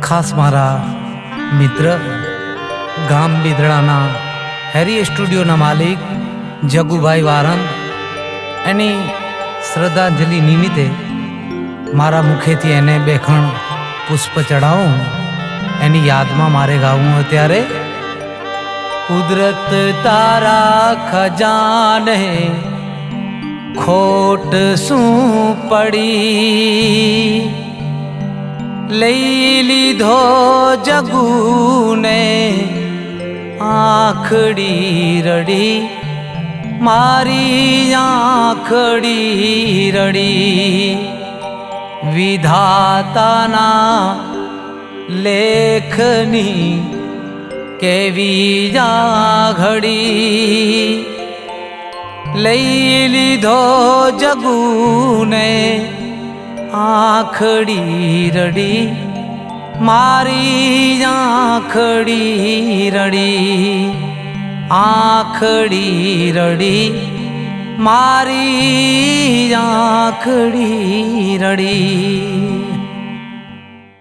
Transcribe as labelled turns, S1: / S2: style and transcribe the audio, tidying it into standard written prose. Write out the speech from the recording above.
S1: ખાસ મારા મિત્ર ગામ બિદડાના હેરી સ્ટુડિયોના માલિક જગુભાઈ વારન એની શ્રદ્ધાંજલિ નિમિત્તે મારા મુખેથી એને બેખણ પુષ્પ ચડાવું એની યાદમાં મારે ગાવું અત્યારે કુદરત તારા ખજાને ખોટ શું પડી લઈ લીધો જગુને આંખડી રડી મારી આંખડી રડી વિધાતાના લેખની કેવી ઘડી લઈ લીધો જગુને આંખડી રડી મારી આંખડી રડી આંખડી રડી મારી આંખડી રડી।